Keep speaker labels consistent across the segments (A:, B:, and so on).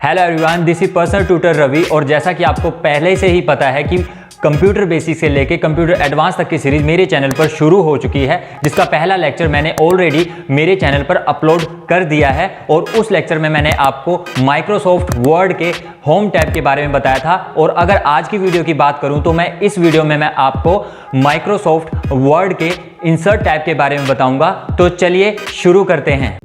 A: Hello everyone, this is personal tutor Ravi. और जैसा कि आपको पहले से ही पता है कि कंप्यूटर बेसिक से लेके कंप्यूटर एडवांस तक की सीरीज मेरे चैनल पर शुरू हो चुकी है, जिसका पहला लेक्चर मैंने ऑलरेडी मेरे चैनल पर अपलोड कर दिया है। और उस लेक्चर में मैंने आपको माइक्रोसॉफ्ट वर्ड के होम टैब के बारे में बताया था। और अगर आज की वीडियो की बात करूं तो मैं इस वीडियो में मैं आपको माइक्रोसॉफ्ट वर्ड के इंसर्ट टैब के बारे में बताऊंगा। तो चलिए शुरू करते हैं।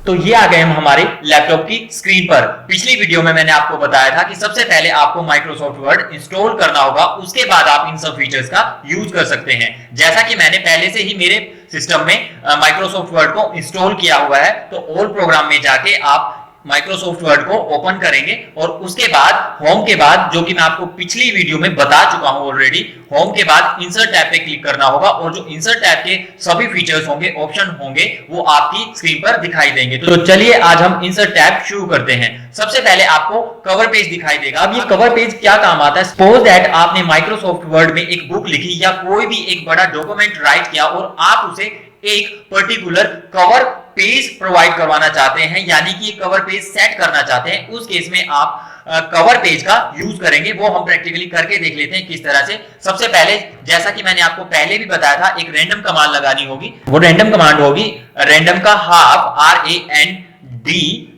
B: तो ये आ गए हम हमारे लैपटॉप की स्क्रीन पर। पिछली वीडियो में मैंने आपको बताया था कि सबसे पहले आपको माइक्रोसॉफ्ट वर्ड इंस्टॉल करना होगा, उसके बाद आप इन सब फीचर्स का यूज कर सकते हैं। जैसा कि मैंने पहले से ही मेरे सिस्टम में माइक्रोसॉफ्ट वर्ड को इंस्टॉल किया हुआ है, तो ऑल प्रोग्राम में जाके आप माइक्रोसॉफ्ट वर्ड को ओपन करेंगे और उसके बाद होम के बाद, जो कि मैं आपको पिछली वीडियो में बता चुका हूं ऑलरेडी, होम के बाद इंसर्ट टैब पे क्लिक करना होगा और जो इंसर्ट टैब के सभी फीचर्स होंगे, ऑप्शन होंगे, वो आपकी स्क्रीन पर दिखाई देंगे। तो चलिए आज हम इंसर्ट टैब शुरू करते हैं। सबसे पहले आपको कवर पेज दिखाई देगा। अब ये कवर पेज क्या काम आता है? सपोज दैट आपने माइक्रोसॉफ्ट वर्ड में एक बुक लिखी या कोई भी एक बड़ा डॉक्यूमेंट राइट किया और आप उसे एक पर्टिकुलर कवर पेज प्रोवाइड करवाना चाहते हैं, यानी कि कवर पेज सेट करना चाहते हैं। उस केस में आप कवर पेज का यूज करेंगे। वो हम प्रैक्टिकली करके देख लेते हैं किस तरह से। सबसे पहले, जैसा कि मैंने आपको पहले भी बताया था, एक रैंडम कमांड लगानी होगी। वो रैंडम कमांड होगी रैंडम का half RAND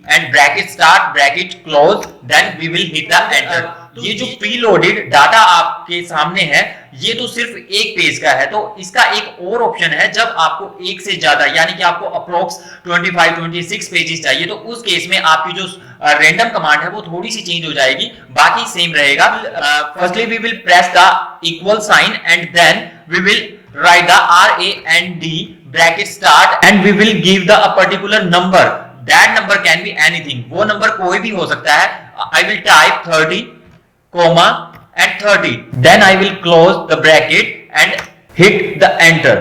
B: and bracket start bracket close, then we will hit the enter. ये जो प्रीलोडेड डाटा आपके सामने है, ये तो सिर्फ एक पेज का है। तो इसका एक और ऑप्शन है, जब आपको एक से ज्यादा, यानी कि आपको अप्रोक्स 25-26 पेजेस चाहिए, तो उस केस में आपकी जो रैंडम कमांड है वो थोड़ी सी चेंज हो जाएगी, बाकी सेम रहेगा। Firstly we will press the equal sign and then we will write the RAND bracket start and we will give the a particular number. That number can be anything, वो number कोई भी हो सकता है। I will type 30, and 30. Then I will close the bracket and hit the enter.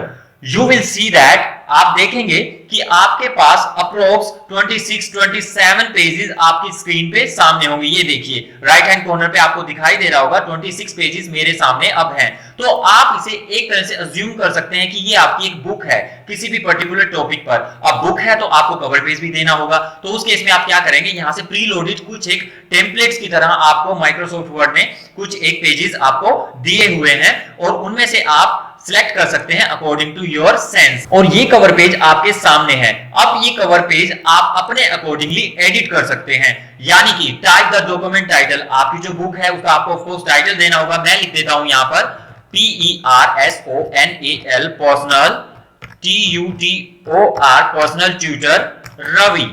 B: You will see that आप देखेंगे कि आपके पास अप्रोक्स 26-27 पेजेस आपकी स्क्रीन पे सामने होंगे। ये देखिए राइट हैंड कॉर्नर पे आपको दिखाई दे रहा होगा 26 पेजेस मेरे सामने अब हैं। तो आप इसे एक तरह से अज्यूम कर सकते हैं कि ये आपकी एक बुक है किसी भी पर्टिकुलर टॉपिक पर। अब बुक है तो आपको कवर पेज भी देना होगा। तो उस केस में आप क्या करेंगे, यहाँ से प्रीलोडेड कुछ एक टेम्पलेट्स की तरह आपको माइक्रोसॉफ्ट वर्ड में कुछ एक पेजेस आपको दिए हुए हैं और उनमें से आप सिलेक्ट कर सकते हैं अकॉर्डिंग टू योर सेंस। और ये कवर पेज आपके सामने है। अब ये कवर पेज आप अपने अकॉर्डिंगली एडिट कर सकते हैं, यानी कि टाइप द डॉक्यूमेंट टाइटल। आपकी जो बुक है उसका आपको ऑफ कोर्स टाइटल देना होगा। मैं लिख देता हूं यहां पर PERSONAL personal TUTOR personal tutor Ravi,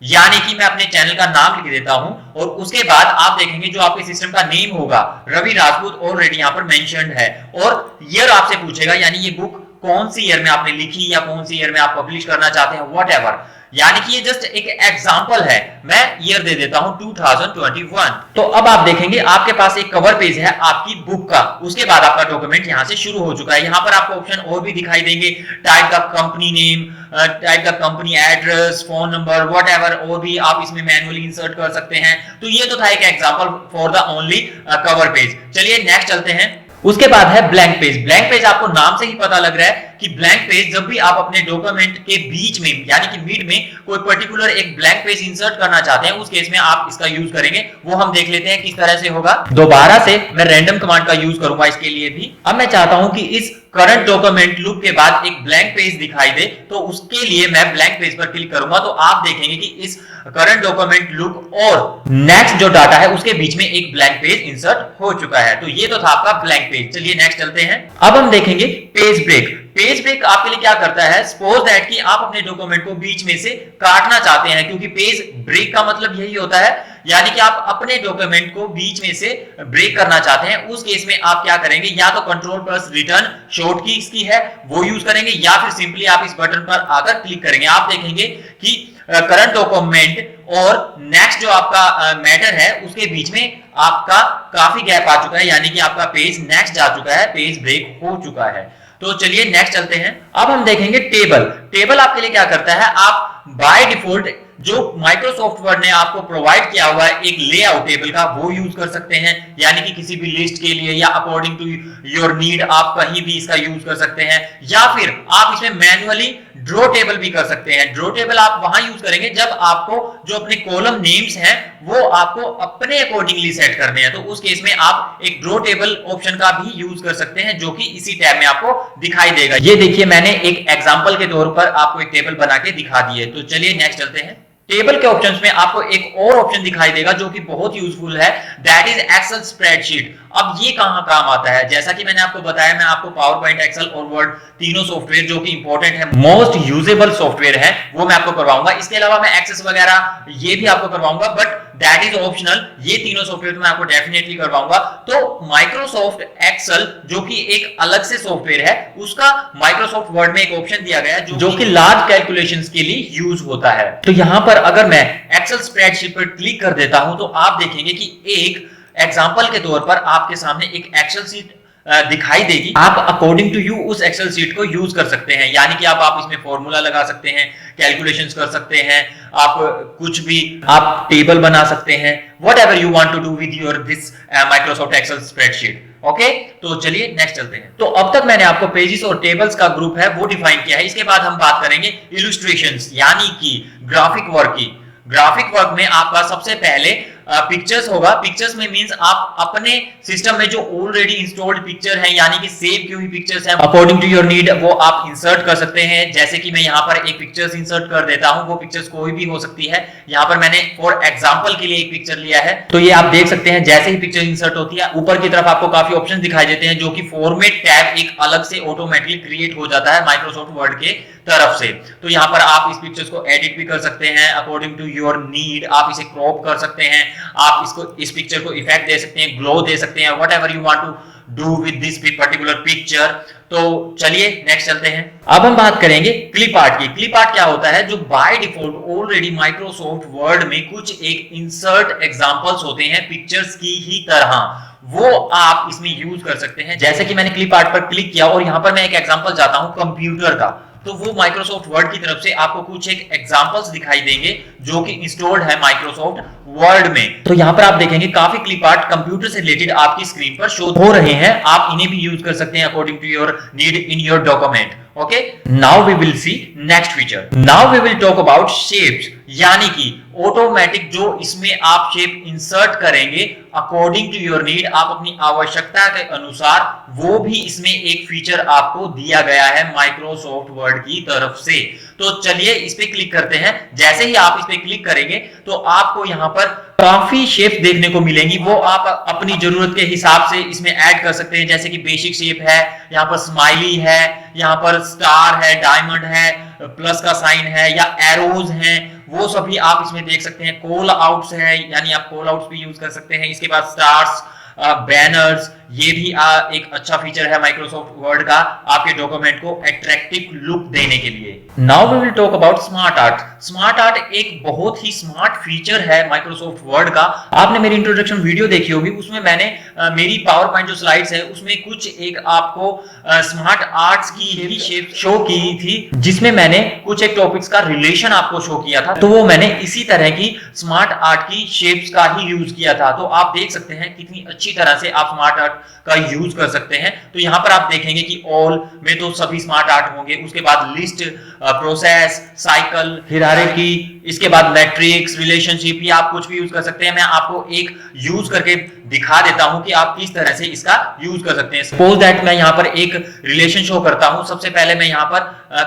B: यानी कि मैं अपने चैनल का नाम लिख देता हूं। और उसके बाद आप देखेंगे जो आपके सिस्टम का नेम होगा, रवि राजपूत ऑलरेडी यहां पर मेंशन्ड है। और ईयर आपसे पूछेगा, यानी ये बुक कौन सी ईयर में आपने लिखी या कौन सी ईयर में आप पब्लिश करना चाहते हैं, व्हाटएवर। यानी कि ये जस्ट एक एग्जांपल है। मैं ईयर दे देता हूं 2021। तो अब आप देखेंगे आपके पास एक कवर पेज है आपकी बुक का। उसके बाद आपका डॉक्यूमेंट यहां से शुरू हो चुका है। यहां पर आपको ऑप्शन और भी दिखाई देंगे, type the company name, type the company address, phone number, whatever, और भी आप इसमें मैन्युअली इंसर्ट कर सकते हैं। तो ये तो था एक example for the only cover page. चलिए नेक्स्ट चलते हैं। उसके बाद है ब्लैंक पेज। ब्लैंक पेज आपको नाम से ही पता लग रहा है कि ब्लैंक पेज, जब भी आप अपने डॉक्यूमेंट के बीच में, यानी कि मिड में कोई पर्टिकुलर एक ब्लैंक पेज इंसर्ट करना चाहते हैं, उस केस में आप इसका यूज करेंगे। वो हम देख लेते हैं किस तरह से होगा। दोबारा से मैं रैंडम कमांड का यूज करूंगा इसके लिए भी। अब मैं चाहता हूं कि इस करंट डॉक्यूमेंट लुक के बाद एक ब्लैंक पेज दिखाई दे, तो उसके लिए मैं ब्लैंक पेज पर क्लिक करूंगा। तो आप देखेंगे कि इस करंट डॉक्यूमेंट लुक और नेक्स्ट जो डाटा है उसके बीच में एक ब्लैंक पेज इंसर्ट हो चुका है। तो ये तो था आपका ब्लैंक पेज। चलिए नेक्स्ट चलते हैं। अब हम देखेंगे पेज ब्रेक। पेज ब्रेक आपके लिए क्या करता है? सपोज दैट कि आप अपने डॉक्यूमेंट को बीच में से काटना चाहते हैं, क्योंकि पेज ब्रेक का मतलब यही होता है, यानी कि आप अपने डॉक्यूमेंट को बीच में से ब्रेक करना चाहते हैं। उस केस में आप क्या करेंगे, या तो कंट्रोल प्लस रिटर्न शॉर्ट की इसकी है वो यूज करेंगे, या फिर सिंपली आप इस बटन पर आकर क्लिक करेंगे। आप देखेंगे कि करंट डॉक्यूमेंट और नेक्स्ट जो आपका मैटर है उसके बीच में आपका काफी गैप आ चुका है, यानी कि आपका पेज नेक्स्ट जा चुका है, पेज ब्रेक हो चुका है। तो चलिए नेक्स्ट चलते हैं। अब हम देखेंगे टेबल। टेबल आपके लिए क्या करता है, आप बाय डिफॉल्ट जो माइक्रोसॉफ्ट वर्ड ने आपको प्रोवाइड किया हुआ है एक लेआउट टेबल का, वो यूज कर सकते हैं, यानी कि किसी भी लिस्ट के लिए या अकॉर्डिंग टू योर नीड आप कहीं भी इसका यूज कर सकते हैं, या फिर आप इसमें मैन्युअली ड्रॉ टेबल भी कर सकते हैं। ड्रॉ टेबल आप वहां यूज करेंगे जब आपको जो अपने कॉलम नेम्स हैं वो आपको अपने अकॉर्डिंगली सेट करने हैं, तो उस केस में आप एक ड्रॉ टेबल ऑप्शन का भी यूज कर सकते हैं, जो कि इसी टैब में आपको दिखाई देगा। ये देखिए मैंने एक एग्जांपल के तौर पर आपको एक टेबल बना के दिखा दी है। तो चलिए नेक्स्ट चलते हैं। टेबल के ऑप्शंस में आपको एक और ऑप्शन दिखाई देगा जो कि बहुत यूजफुल है, दैट इज एक्सेल स्प्रेडशीट। अब ये कहां काम आता है, जैसा कि मैंने आपको बताया, मैं आपको पावर पॉइंट, एक्सेल और वर्ड तीनों सॉफ्टवेयर जो कि इंपॉर्टेंट है, मोस्ट यूजेबल सॉफ्टवेयर है, वो मैं आपको करवाऊंगा। इसके अलावा मैं एक्सेस वगैरह ये भी आपको करवाऊंगा, बट दैट इज ऑप्शनल। ये तीनों सॉफ्टवेयर मैं आपको डेफिनेटली करवाऊंगा। तो माइक्रोसॉफ्ट एक्सेल जो कि एक अलग से सॉफ्टवेयर है, उसका माइक्रोसॉफ्ट वर्ड में एक ऑप्शन दिया गया है जो कि लार्ज कैलकुलेशंस के लिए यूज होता है। तो यहां पर अगर मैं एक्सेल स्प्रेडशीट पर क्लिक कर देता हूं तो आप देखेंगे कि एक एग्जाम्पल के तौर पर आपके सामने एक एक्सेल शीट दिखाई देगी। आप अकॉर्डिंग टू यू उस एक्सेल शीट को यूज कर सकते हैं, यानी कि आप इसमें फॉर्मूला लगा सकते हैं, कैलकुलेशंस कर सकते हैं, आप कुछ भी आप टेबल बना सकते हैं, whatever you want to do with your this Microsoft Excel spreadsheet. Okay, तो चलिए नेक्स्ट चलते हैं। तो अब तक मैंने आपको पेजेस और टेबल्स का ग्रुप है वो डिफाइन किया है। इसके बाद हम बात करेंगे इलस्ट्रेशंस यानी कि ग्राफिक वर्क की। ग्राफिक वर्क में आपका सबसे पहले पिक्चर्स होगा। पिक्चर्स में मींस आप अपने सिस्टम में जो ऑलरेडी इंस्टॉल्ड पिक्चर है, यानी कि सेव की हुई पिक्चर्स है, अकॉर्डिंग टू योर नीड वो आप इंसर्ट कर सकते हैं। जैसे कि मैं यहाँ पर एक पिक्चर्स इंसर्ट कर देता हूँ, वो पिक्चर्स कोई भी हो सकती है। यहाँ पर मैंने फॉर एग्जांपल के लिए एक पिक्चर लिया है, तो ये आप देख सकते हैं। जैसे ही पिक्चर इंसर्ट होती है ऊपर की तरफ आपको काफी ऑप्शन दिखाई देते हैं, जो कि फॉर्मेट टैब एक अलग से ऑटोमेटिकली क्रिएट हो जाता है माइक्रोसॉफ्ट वर्ड के तरफ से। तो यहाँ पर आप इस पिक्चर्स को एडिट भी कर सकते हैं अकॉर्डिंग टू योर नीड। आप इसे क्रॉप कर सकते हैं, आप इस पिक्चर को इफेक्ट दे सकते हैं, ग्लो दे सकते हैं, whatever you want to do with this particular picture. तो चलिए नेक्स्ट चलते हैं। अब हम बात करेंगे क्लिप आर्ट की। क्लिप आर्ट क्या होता है, जो by default already Microsoft Word में कुछ एक इंसर्ट एग्जांपल्स होते हैं पिक्चर्स की ही तरह, वो आप इसमें यूज कर सकते हैं। जैसे कि मैंने क्लिप आर्ट पर क्लिक किया और यहां पर मैं एक एग्जांपल चाहता हूं कंप्यूटर का, तो वो माइक्रोसॉफ्ट वर्ड की तरफ से आपको कुछ एक एग्जांपल्स दिखाई देंगे जो कि इंस्टॉल्ड है माइक्रोसॉफ्ट वर्ड में। तो यहां पर आप देखेंगे काफी क्लिप आर्ट कंप्यूटर से रिलेटेड आपकी स्क्रीन पर शो हो रहे हैं। आप इन्हें भी यूज कर सकते हैं according to your need in your document. Okay, now we will see next feature. Now we will talk about shapes, यानी कि ऑटोमेटिक जो इसमें आप शेप इंसर्ट करेंगे अकॉर्डिंग टू योर नीड, आप अपनी आवश्यकता के अनुसार, वो भी इसमें एक फीचर आपको दिया गया है माइक्रोसॉफ्ट वर्ड की तरफ से। तो चलिए इस पे क्लिक करते हैं। जैसे ही आप इस पे क्लिक करेंगे तो आपको यहां पर काफी शेप देखने को मिलेंगी, वो आप अपनी जरूरत के हिसाब से इसमें ऐड कर सकते हैं। जैसे कि बेसिक शेप है, यहाँ पर स्माइली है, यहाँ पर स्टार है, डायमंड है, प्लस का साइन है, या एरोज हैं, वो सभी आप इसमें देख सकते हैं। कॉल आउट्स है, यानी आप कॉल आउट्स भी यूज कर सकते हैं। इसके बाद स्टार्स, बैनर्स, ये भी एक अच्छा फीचर है माइक्रोसॉफ्ट वर्ड का आपके डॉक्यूमेंट को अट्रैक्टिव लुक देने के लिए। Now we will talk about smart art. Smart art एक बहुत ही स्मार्ट फीचर है माइक्रोसॉफ्ट वर्ड का। आपने मेरी इंट्रोडक्शन वीडियो देखी होगी, उसमें मैंने मेरी पावर पॉइंट जो स्लाइड्स है उसमें कुछ एक आपको स्मार्ट आर्ट्स की ही शेप शो की थी, जिसमें मैंने कुछ एक टॉपिक्स का रिलेशन आपको शो किया था। तो वो मैंने इसी तरह की स्मार्ट आर्ट की शेप्स का ही यूज किया था। तो आप देख सकते हैं कितनी अच्छी तरह से आप स्मार्ट आर्ट का यूज कर सकते हैं। तो यहां पर आप देखेंगे कि ऑल में तो सभी स्मार्ट आर्ट होंगे, उसके बाद लिस्ट, प्रोसेस, साइकिल, हिरार्की, इसके बाद मैट्रिक्स, रिलेशनशिप, ये आप कुछ भी यूज कर सकते हैं। मैं आपको एक यूज करके दिखा देता हूं कि आप किस तरह से इसका यूज कर सकते हैं। सपोज दैट मैं यहां पर एक रिलेशन शो करता हूं। सबसे पहले मैं यहां पर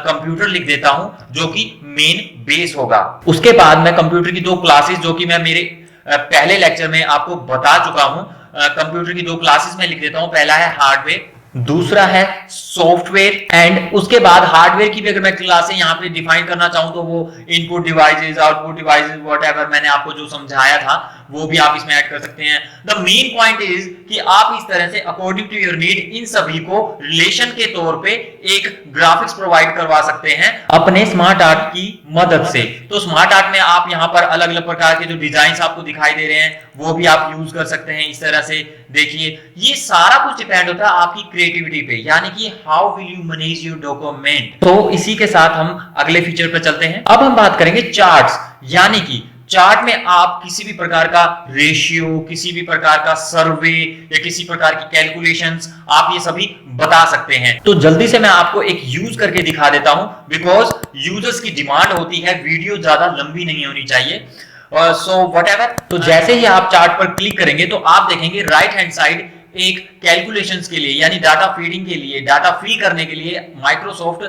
B: कंप्यूटर लिख देता हूं, जो कि मेन बेस होगा। उसके बाद मैं कंप्यूटर की दो क्लासेस, जो कि मैं मेरे पहले लेक्चर में आपको बता चुका हूं, कंप्यूटर की दो क्लासेस में लिख देता हूं। पहला है हार्डवेयर, दूसरा है सॉफ्टवेयर, एंड उसके बाद हार्डवेयर की भी अगर मैं क्लासें यहाँ पे डिफाइन करना चाहूं तो वो input devices, output devices, whatever मैंने आपको जो समझाया था वो भी आप इसमें ऐड कर सकते हैं। द मेन पॉइंट इज कि आप इस तरह से अकॉर्डिंग टू योर नीड इन सभी को रिलेशन के तौर पे एक ग्राफिक्स प्रोवाइड करवा सकते हैं अपने स्मार्ट आर्ट की मदद से। तो स्मार्ट आर्ट में आप यहाँ पर अलग अलग प्रकार के जो डिजाइन आपको दिखाई दे रहे हैं वो भी आप यूज कर सकते हैं इस तरह से। देखिए ये सारा कुछ डिपेंड होता है आपकी क्रिएटिविटी पे, यानी कि how will you manage your document. तो इसी के साथ हम अगले फीचर पर चलते हैं। अब हम बात करेंगे चार्ट्स, यानी कि चार्ट में आप किसी भी प्रकार का रेशियो, किसी भी प्रकार का सर्वे या किसी प्रकार की कैलकुलेशंस आप ये सभी बता सकते हैं। तो जल्दी से मैं आपको एक यूज करके दिखा देता हूं, बिकॉज यूजर्स की डिमांड होती है वीडियो ज्यादा लंबी नहीं होनी चाहिए। सो व्हाटएवर, तो जैसे ही आप चार्ट पर क्लिक करेंगे तो आप देखेंगे राइट हैंड साइड एक कैलकुलेशंस के लिए यानी डाटा फीडिंग के लिए, डाटा फिल करने के लिए माइक्रोसॉफ्ट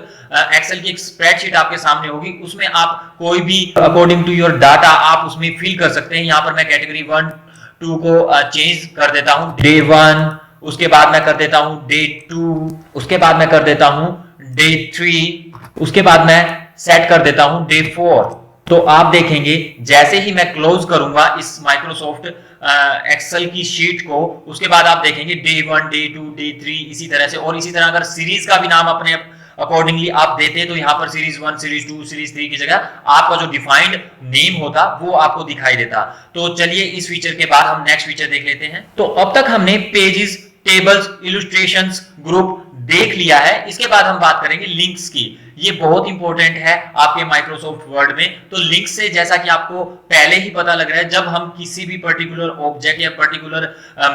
B: एक्सेल की एक स्प्रेडशीट आपके सामने होगी। उसमें आप कोई भी अकॉर्डिंग टू योर डाटा आप उसमें फिल कर सकते हैं। यहाँ पर मैं कैटेगरी 1 2 को चेंज कर देता हूं, डे 1, उसके बाद मैं कर देता हूं डे 2, उसके बाद मैं कर देता हूं डे 3, उसके बाद मैं सेट कर देता हूं डे 4। तो आप देखेंगे जैसे ही मैं क्लोज करूंगा इस माइक्रोसॉफ्ट एक्सेल की शीट को, उसके बाद आप देखेंगे डे 1, डे 2, डे 3 इसी तरह से। और इसी तरह अगर सीरीज का भी नाम अपने अकॉर्डिंगली आप देते तो यहाँ पर सीरीज 1, सीरीज 2, सीरीज 3 की जगह आपका जो डिफाइंड नेम होता वो आपको दिखाई देता। तो चलिए इस फीचर के बाद हम नेक्स्ट फीचर देख लेते हैं। तो अब तक हमने पेजेस, टेबल्स, इलस्ट्रेशंस, ग्रुप देख लिया है। इसके बाद हम बात करेंगे लिंक्स की। ये बहुत इंपॉर्टेंट है आपके माइक्रोसॉफ्ट वर्ड में। तो लिंक से जैसा कि आपको पहले ही पता लग रहा है, जब हम किसी भी पर्टिकुलर ऑब्जेक्ट या पर्टिकुलर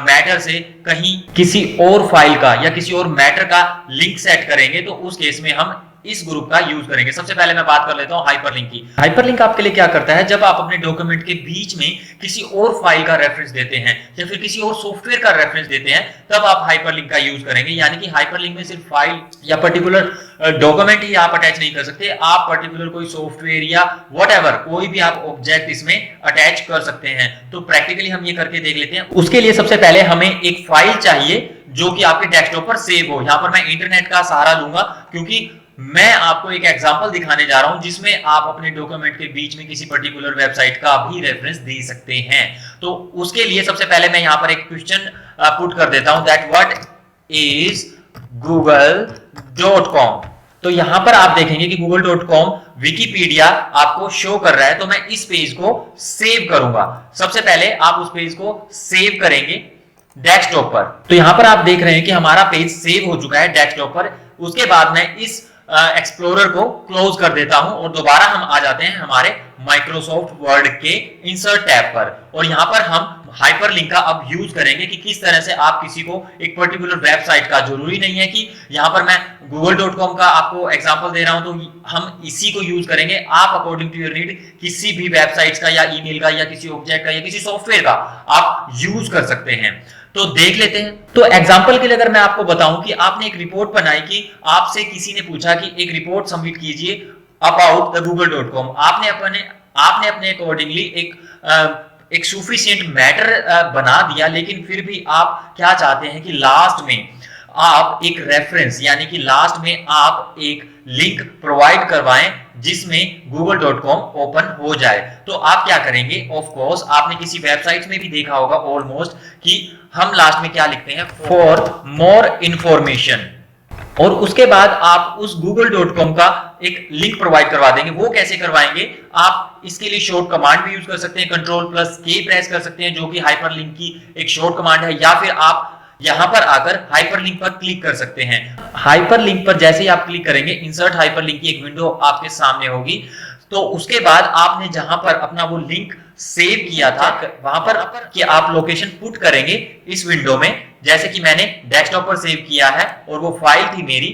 B: मैटर से कहीं किसी और फाइल का या किसी और मैटर का लिंक सेट करेंगे तो उस केस में हम इस ग्रुप का यूज करेंगे। सबसे पहले मैं बात कर लेता हूं हाइपरलिंक की। हाइपरलिंक आपके लिए क्या करता है, जब आप अपने डॉक्यूमेंट के बीच में किसी और फाइल का रेफरेंस देते हैं या फिर किसी और सॉफ्टवेयर का रेफरेंस देते हैं तब आप हाइपरलिंक का यूज करेंगे। यानी कि हाइपरलिंक में सिर्फ फाइल या पर्टिकुलर डॉक्यूमेंट ही आप अटैच नहीं कर सकते, आप पर्टिकुलर कोई सॉफ्टवेयर या व्हाटएवर कोई भी आप ऑब्जेक्ट इसमें अटैच कर सकते हैं। तो प्रैक्टिकली हम ये करके देख लेते हैं। उसके लिए सबसे पहले हमें एक फाइल चाहिए जो कि आपके डेस्कटॉप पर सेव हो। यहां पर मैं इंटरनेट का सहारा लूंगा क्योंकि मैं आपको एक एग्जांपल दिखाने जा रहा हूं जिसमें आप अपने डॉक्यूमेंट के बीच में किसी पर्टिकुलर वेबसाइट का भी रेफरेंस दे सकते हैं। तो उसके लिए सबसे पहले मैं यहां पर एक क्वेश्चन पुट कर देता हूं, दैट व्हाट इज google.com। तो यहां पर आप देखेंगे कि google.com विकिपीडिया आपको शो कर रहा है। तो मैं इस पेज को सेव करूंगा। सबसे पहले आप उस पेज को सेव करेंगे डेस्कटॉप पर। तो यहां पर आप देख रहे हैं कि हमारा पेज सेव हो चुका है डेस्कटॉप पर। उसके बाद मैं इस एक्सप्लोरर को क्लोज कर देता हूं और दोबारा हम आ जाते हैं हमारे माइक्रोसॉफ्ट वर्ड के इंसर्ट टैब पर। और यहां पर हम हाइपरलिंक का अब यूज करेंगे कि किस तरह से आप किसी को एक पर्टिकुलर वेबसाइट का, जरूरी नहीं है कि यहां पर मैं google.com का आपको एग्जांपल दे रहा हूं तो हम इसी को यूज करेंगे। आप अकॉर्डिंग टू योर नीड किसी भी वेबसाइट का या ईमेल का या किसी ऑब्जेक्ट का या किसी सॉफ्टवेयर का आप यूज कर सकते हैं। तो देख लेते हैं। तो एग्जांपल के लिए अगर मैं आपको बताऊं कि आपने एक रिपोर्ट बनाई कि आपसे किसी ने पूछा कि एक रिपोर्ट सबमिट कीजिए अबाउट द google.com। आपने अपने अकॉर्डिंगली एक सफिशिएंट मैटर बना दिया, लेकिन फिर भी आप क्या चाहते हैं कि लास्ट में आप एक रेफरेंस यानी कि लास्ट में आप एक लिंक प्रोवाइड करवाएं जिसमें google.com ओपन हो जाए। तो आप क्या करेंगे, ऑफ कोर्स आपने किसी वेबसाइट में भी देखा होगा ऑलमोस्ट कि हम लास्ट में क्या लिखते हैं, फॉर मोर इंफॉर्मेशन। और उसके बाद आप उस google.com का एक लिंक प्रोवाइड करवा देंगे। वो कैसे करवाएंगे, आप इसके लिए शॉर्ट कमांड भी यूज कर सकते हैं, Ctrl+K प्रेस कर सकते हैं जो कि हाइपरलिंक की एक शॉर्ट कमांड है, या फिर आप यहां पर आकर हाइपरलिंक पर क्लिक कर सकते हैं। हाइपरलिंक पर जैसे ही आप क्लिक करेंगे इंसर्ट हाइपरलिंक की एक विंडो आपके सामने होगी। तो उसके बाद आपने जहां पर अपना वो लिंक सेव किया था वहां पर कि आप लोकेशन पुट करेंगे इस विंडो में, जैसे कि मैंने डेस्कटॉप पर सेव किया है और वो फाइल थी मेरी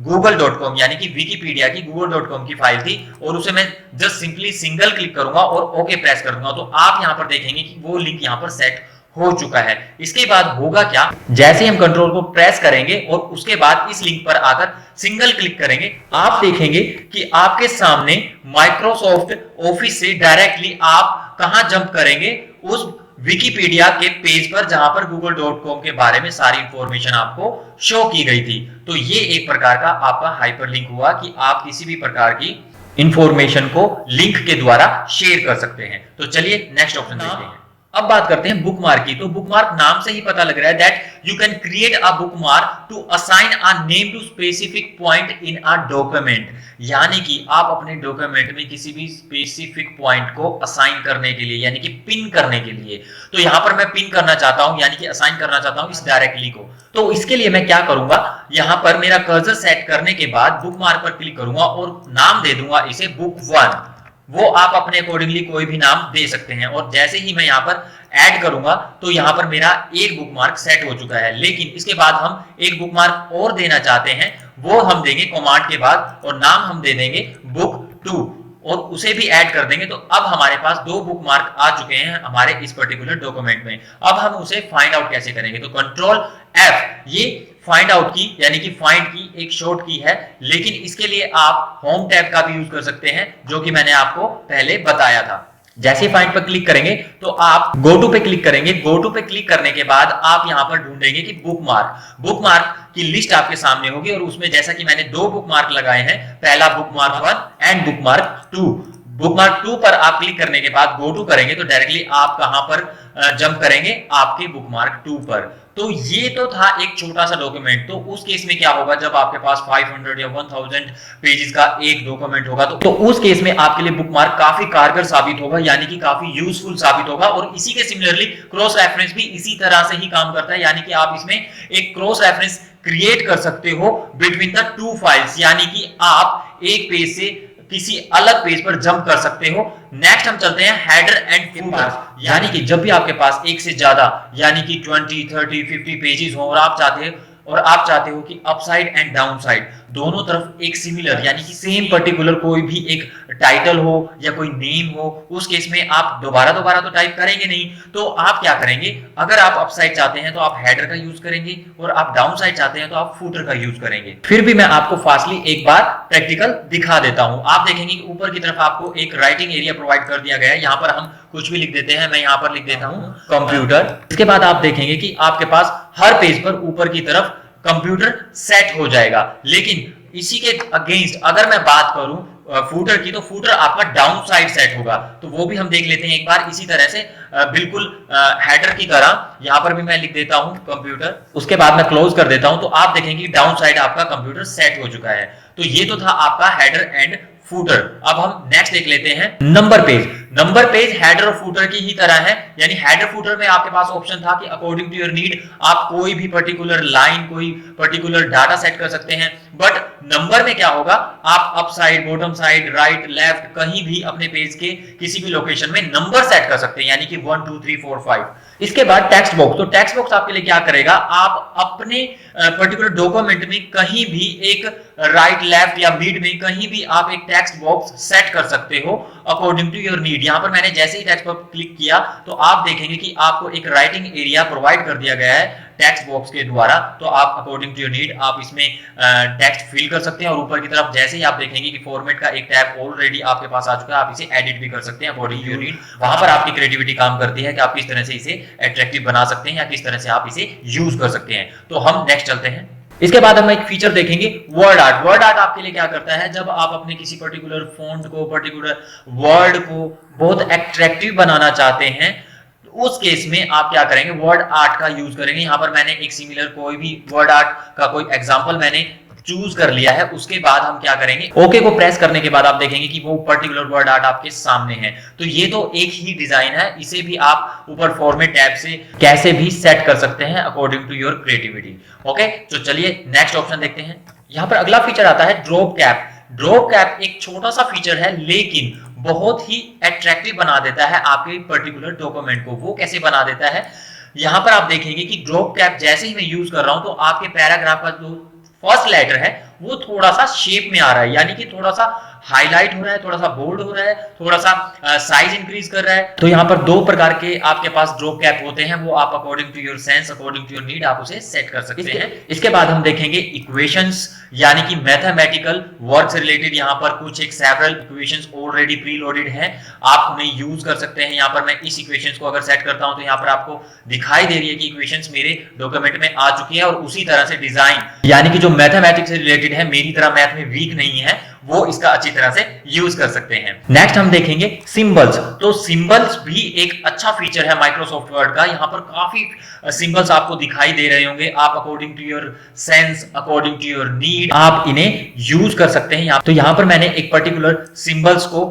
B: google.com यानी कि विकिपीडिया की google.com की फाइल थी, और उसे मैं जस्ट सिंपली सिंगल क्लिक करूंगा और ओके प्रेस कर दूंगा। तो आप यहां पर देखेंगे कि वो लिंक यहां पर सेट हो चुका है। इसके बाद होगा क्या, जैसे हम कंट्रोल को प्रेस करेंगे और उसके बाद इस लिंक पर आकर सिंगल क्लिक करेंगे, आप देखेंगे कि आपके सामने माइक्रोसॉफ्ट ऑफिस से डायरेक्टली आप कहां जंप करेंगे, उस विकिपीडिया के पेज पर जहां पर google.com के बारे में सारी इंफॉर्मेशन आपको शो की गई थी। तो ये एक प्रकार का आपका हाइपरलिंक हुआ कि आप किसी भी प्रकार की इंफॉर्मेशन को लिंक के द्वारा शेयर कर सकते हैं। तो चलिए नेक्स्ट ऑप्शन देखते हैं। अब बात करते हैं बुकमार्क की। तो बुकमार्क नाम से ही पता लग रहा है that you can create a bookmark to assign a name to specific point in a document, यानी कि आप अपने डॉक्यूमेंट में किसी भी स्पेसिफिक पॉइंट को असाइन करने के लिए यानी कि पिन करने के लिए, तो यहां पर मैं पिन करना चाहता हूं यानी कि असाइन करना चाहता हूं इस डायरेक्टली को। तो इसके लिए मैं क्या करूंगा, यहां पर मेरा कर्सर सेट करने के बाद बुकमार्क पर क्लिक करूंगा और नाम दे दूंगा इसे बुक 1। वो आप अपने अकॉर्डिंगली कोई भी नाम दे सकते हैं। और जैसे ही मैं यहां पर ऐड करूंगा तो यहां पर मेरा एक बुकमार्क सेट हो चुका है। लेकिन इसके बाद हम एक बुकमार्क और देना चाहते हैं, वो हम देंगे कमांड के बाद और नाम हम दे देंगे बुक 2 और उसे भी ऐड कर देंगे। तो अब हमारे पास 2 बुकमार्क आ चुके हैं हमारे इस पर्टिकुलर डॉक्यूमेंट में। अब हम उसे फाइंड आउट कैसे करेंगे, तो कंट्रोल F ये फाइंड आउट की यानी कि फाइंड की एक शॉर्ट की है, लेकिन इसके लिए आप होम टैब का भी यूज कर सकते हैं जो कि मैंने आपको पहले बताया था। जैसे ही फाइंड पर क्लिक करेंगे तो आप गो टू पे क्लिक करेंगे। गो टू पे क्लिक करने के बाद आप यहां पर ढूंढेंगे कि बुकमार्क की लिस्ट आपके सामने होगी और उसमें जैसा कि मैंने 2 बुकमार्क लगाए हैं, पहला बुकमार्क 1 एंड बुकमार्क 2। बुकमार्क 2 पर आप क्लिक करने के बाद गो टू करेंगे तो डायरेक्टली आप कहां पर जंप करेंगे, आपके बुकमार्क 2 पर। तो ये तो था एक छोटा सा डॉक्यूमेंट। तो उस केस में क्या होगा, जब आपके पास 500 या 1000 पेजेस का एक डॉक्यूमेंट होगा तो उस केस में आपके लिए बुकमार्क काफी कारगर साबित होगा यानी कि काफी यूजफुल साबित होगा। और इसी के सिमिलरली क्रॉस रेफरेंस भी इसी तरह से ही काम करता है, यानी कि आप इसमें एक क्रॉस रेफरेंस क्रिएट कर सकते हो बिटवीन द 2 फाइल्स, यानी कि आप एक पेज से किसी अलग पेज पर जंप कर सकते हो। नेक्स्ट हम चलते हैं हेडर एंड फुटर, यानी कि जब भी आपके पास एक से ज्यादा यानी कि 20, 30, 50 पेजेस हो और आप चाहते हो कि अपसाइड एंड डाउन साइड दोनों तरफ एक सिमिलर यानी कि सेम पर्टिकुलर कोई भी एक टाइटल हो या कोई नेम हो, उस केस में आप दोबारा तो टाइप करेंगे नहीं। तो आप क्या करेंगे, अगर आप अपसाइड चाहते हैं तो आप हेडर का यूज करेंगे और आप डाउन साइड चाहते हैं तो आप फुटर का यूज करेंगे। फिर भी मैं आपको फास्टली एक बार प्रैक्टिकल दिखा देता हूं। आप देखेंगे कि ऊपर की तरफ आपको एक राइटिंग एरिया प्रोवाइड कर दिया गया है। यहां पर हम कुछ भी लिख देते हैं, मैं यहां पर लिख देता हूं कंप्यूटर। इसके बाद आप देखेंगे कि आपके पास हर पेज पर ऊपर की तरफ कंप्यूटर सेट हो जाएगा। लेकिन इसी के अगेंस्ट अगर मैं बात करूं फुटर की, तो फुटर आपका डाउन साइड सेट होगा। तो वो भी हम देख लेते हैं एक बार इसी तरह से बिल्कुल हेडर की तरह। यहां पर भी मैं लिख देता हूं कंप्यूटर, उसके बाद मैं क्लोज कर देता हूं। तो आप देखेंगे डाउन साइड आपका कंप्यूटर सेट हो चुका है। तो ये तो था आपका हेडर एंड फुटर। अब हम नेक्स्ट देख लेते हैं नंबर पेज हेडर और फुटर की ही तरह है, यानी हेडर फुटर में आपके पास ऑप्शन था कि अकॉर्डिंग टू योर नीड आप कोई भी पर्टिकुलर लाइन, कोई पर्टिकुलर डाटा सेट कर सकते हैं। बट नंबर में क्या होगा, आप up side, bottom side, right, left कहीं भी अपने पेज के किसी भी लोकेशन में नंबर सेट कर सकते हैं, यानी कि 1 2 3 4 5। इसके बाद टेक्स्ट बॉक्स। तो टेक्स्ट बॉक्स आपके लिए क्या करेगा, आप अपने पर्टिकुलर डॉक्यूमेंट में कहीं भी एक राइट, लेफ्ट या मिड में कहीं भी आप एक टेक्स्ट बॉक्स सेट कर सकते हो अकॉर्डिंग टू योर नीड। यहां पर मैंने जैसे ही टेक्स्ट पर क्लिक किया तो आप देखेंगे कि आपको एक राइटिंग एरिया प्रोवाइड कर दिया गया है टेक्स्ट बॉक्स के द्वारा। तो आप अकॉर्डिंग टू योर नीड आप इसमें टेक्स्ट फिल कर सकते हैं। और ऊपर की तरफ जैसे ही आप देखेंगे कि फॉर्मेट का एक टैब ऑलरेडी आपके पास आ चुका है, आप इसे एडिट भी कर सकते हैं अकॉर्डिंग टू योर नीड। वहां पर आपकी क्रिएटिविटी काम करती है कि आप किस तरह से इसे अट्रैक्टिव बना सकते हैं या किस तरह से आप इसे यूज कर सकते हैं। तो हम नेक्स्ट चलते हैं। इसके बाद हम एक फीचर देखेंगे वर्ड आर्ट। वर्ड आर्ट आपके लिए क्या करता है, जब आप अपने किसी पर्टिकुलर फॉन्ट को, पर्टिकुलर वर्ड को बहुत अट्रैक्टिव बनाना चाहते हैं, उस केस में आप क्या करेंगे, वर्ड आर्ट का यूज करेंगे। यहां पर मैंने एक सिमिलर कोई भी वर्ड आर्ट का कोई एग्जांपल मैंने चूज कर लिया है। उसके बाद हम क्या करेंगे, ओके को प्रेस करने के बाद आप देखेंगे कि वो पर्टिकुलर वर्ड आर्ट आपके सामने है। तो ये तो एक ही डिजाइन है, इसे भी आप ऊपर फॉर्मेट टैब से कैसे भी सेट कर सकते हैं according to your creativity. Okay, तो चलिए नेक्स्ट ऑप्शन देखते हैं। यहां पर अगला फीचर आता है ड्रॉप कैप। ड्रॉप कैप एक छोटा सा फीचर है लेकिन बहुत ही अट्रैक्टिव बना देता है आपके पर्टिकुलर डॉक्यूमेंट को। वो कैसे बना देता है, यहां पर आप देखेंगे कि ड्रॉप कैप जैसे ही मैं यूज कर रहा हूं तो आपके पैराग्राफ का जो फर्स्ट लेटर है वो थोड़ा सा शेप में आ रहा है, यानी कि थोड़ा सा हाईलाइट हो रहा है, थोड़ा सा बोल्ड हो रहा है, थोड़ा सा साइज इंक्रीज कर रहा है। तो यहाँ पर दो प्रकार के आपके पास ड्रॉप कैप होते हैं, वो आप according to your sense, according to your need आप उसे सेट कर सकते हैं। इसके बाद हम देखेंगे इक्वेशंस, यानी कि मैथमेटिकल वर्क से रिलेटेड यहाँ पर कुछ एक several equations already pre loaded हैं, आप उन्हें यूज कर सकते हैं। यहाँ पर मैं इस इक्वेशंस को अगर सेट करता हूं तो यहाँ पर आपको दिखाई दे रही है कि इक्वेशंस मेरे डॉक्यूमेंट में आ चुकी है, और उसी तरह से डिजाइन, यानी कि जो मैथमेटिक्स से रिलेटेड है, मेरी तरह मैथ में वीक नहीं है, वो इसका अच्छी तरह से यूज कर सकते हैं। नेक्स्ट हम देखेंगे सिंबल्स। तो सिंबल्स भी एक अच्छा फीचर है माइक्रोसॉफ्ट वर्ड का। यहाँ पर काफी सिंबल्स आपको दिखाई दे रहे होंगे, आप according to your sense, according to your need आप इन्हें यूज कर सकते हैं। तो यहाँ पर मैंने एक पर्टिकुलर सिंबल्स को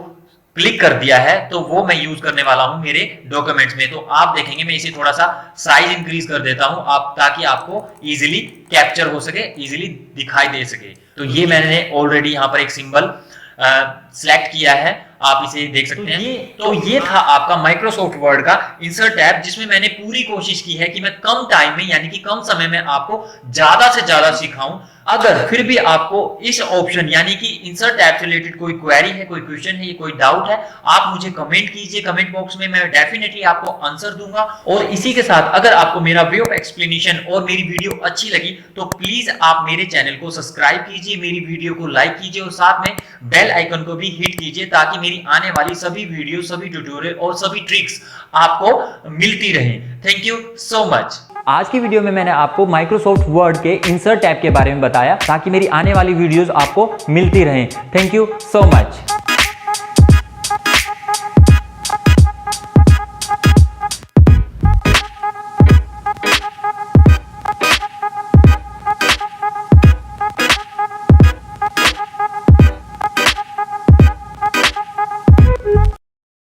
B: क्लिक कर दिया है, तो वो मैं यूज करने वाला हूं मेरे डॉक्यूमेंट्स में। तो आप देखेंगे मैं इसे थोड़ा सा साइज इंक्रीज कर देता हूं, आप ताकि आपको इजीली कैप्चर हो सके, इजीली दिखाई दे सके। तो ये मैंने ऑलरेडी यहाँ पर एक सिंबल सिलेक्ट किया है, आप इसे देख सकते हैं। तो ये था आपका माइक्रोसॉफ्ट वर्ड का इंसर्ट टैब, जिसमें मैंने पूरी कोशिश की है कि मैं कम टाइम में, यानी कि कम समय में आपको ज्यादा से ज्यादा सिखाऊं। अगर फिर भी आपको इस ऑप्शन यानी कि इंसर्ट टैब से रिलेटेड कोई क्वेरी है, कोई क्वेश्चन है, कोई डाउट है, आप मुझे कमेंट कीजिए कमेंट बॉक्स में, मैं डेफिनेटली आपको आंसर दूंगा। और इसी के साथ अगर आपको मेरा वे ऑफ एक्सप्लेनेशन और मेरी वीडियो अच्छी लगी तो प्लीज आप मेरे चैनल को सब्सक्राइब कीजिए, मेरी वीडियो को लाइक कीजिए और साथ में बेल आइकन को भी हिट कीजिए, ताकि मेरी आने वाली सभी वीडियो, सभी ट्यूटोरियल और सभी ट्रिक्स आपको मिलती रहे। Thank you so much.
A: आज की वीडियो में मैंने आपको माइक्रोसॉफ्ट वर्ड के इंसर्ट टैब के बारे में बताया, ताकि मेरी आने वाली वीडियोस आपको मिलती रहें। Thank you so much.